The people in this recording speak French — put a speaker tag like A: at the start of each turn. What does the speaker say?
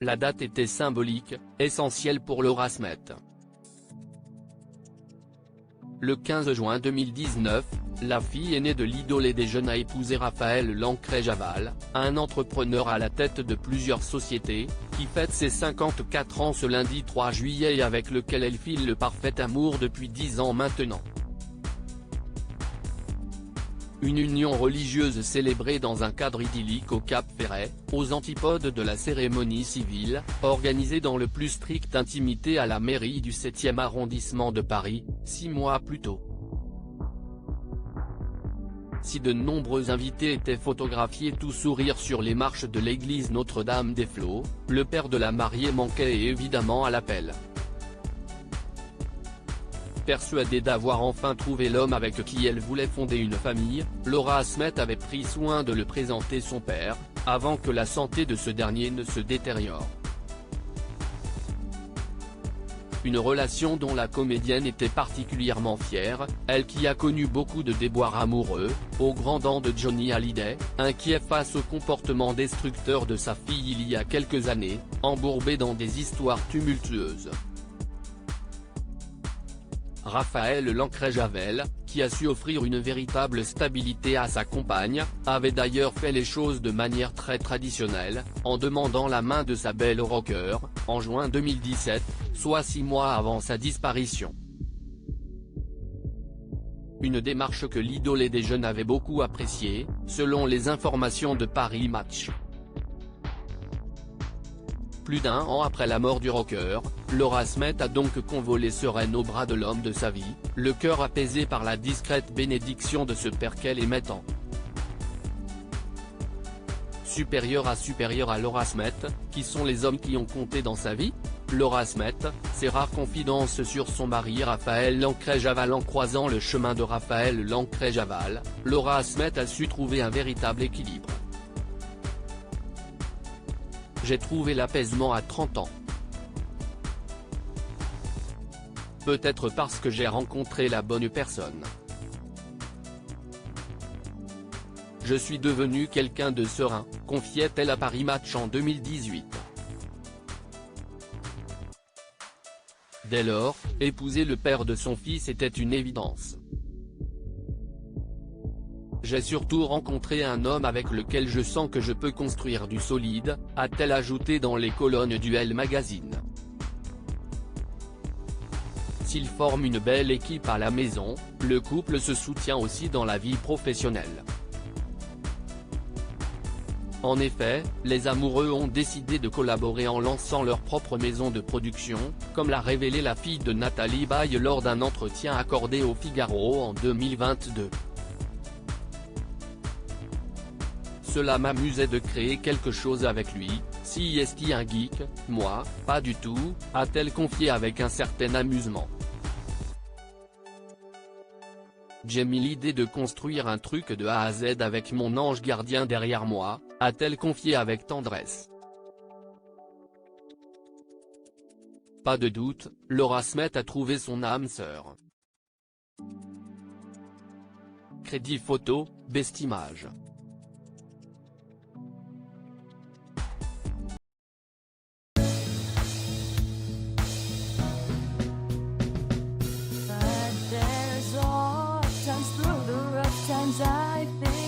A: La date était symbolique, essentielle pour Laura Smet. Le 15 juin 2019, la fille aînée de l'idole et des jeunes a épousé Raphaël Lancret-Javal, un entrepreneur à la tête de plusieurs sociétés, qui fête ses 54 ans ce lundi 3 juillet et avec lequel elle file le parfait amour depuis 10 ans maintenant. Une union religieuse célébrée dans un cadre idyllique au Cap Ferret, aux antipodes de la cérémonie civile, organisée dans le plus stricte intimité à la mairie du 7e arrondissement de Paris, 6 mois plus tôt. Si de nombreux invités étaient photographiés tout sourire sur les marches de l'église Notre-Dame-des-Flots, le père de la mariée manquait évidemment à l'appel. Persuadée d'avoir enfin trouvé l'homme avec qui elle voulait fonder une famille, Laura Smet avait pris soin de le présenter son père, avant que la santé de ce dernier ne se détériore. Une relation dont la comédienne était particulièrement fière, elle qui a connu beaucoup de déboires amoureux, aux grands dents de Johnny Hallyday, inquiet face au comportement destructeur de sa fille il y a quelques années, embourbé dans des histoires tumultueuses. Raphaël Lancret-Javal, qui a su offrir une véritable stabilité à sa compagne, avait d'ailleurs fait les choses de manière très traditionnelle, en demandant la main de sa belle au rocker, en juin 2017, soit 6 mois avant sa disparition. Une démarche que l'idole des jeunes avait beaucoup appréciée, selon les informations de Paris Match. Plus d'1 an après la mort du rocker, Laura Smet a donc convolé sereine au bras de l'homme de sa vie, le cœur apaisé par la discrète bénédiction de ce père qu'elle aimait tant. Supérieur à Laura Smet, qui sont les hommes qui ont compté dans sa vie? Laura Smet, ses rares confidences sur son mari Raphaël Lancret-Javal. En croisant le chemin de Raphaël Lancret-Javal, Laura Smet a su trouver un véritable équilibre. J'ai trouvé l'apaisement à 30 ans. Peut-être parce que j'ai rencontré la bonne personne. Je suis devenu quelqu'un de serein, confiait-elle à Paris Match en 2018. Dès lors, épouser le père de son fils était une évidence. J'ai surtout rencontré un homme avec lequel je sens que je peux construire du solide, a-t-elle ajouté dans les colonnes du Elle Magazine. S'ils forment une belle équipe à la maison, le couple se soutient aussi dans la vie professionnelle. En effet, les amoureux ont décidé de collaborer en lançant leur propre maison de production, comme l'a révélé la fille de Nathalie Baye lors d'un entretien accordé au Figaro en 2022. Cela m'amusait de créer quelque chose avec lui, si est-ce un geek, moi, pas du tout, a-t-elle confié avec un certain amusement. J'ai mis l'idée de construire un truc de A à Z avec mon ange gardien derrière moi, a-t-elle confié avec tendresse. Pas de doute, Laura Smet a trouvé son âme sœur. Crédit photo, Bestimage.
B: I've been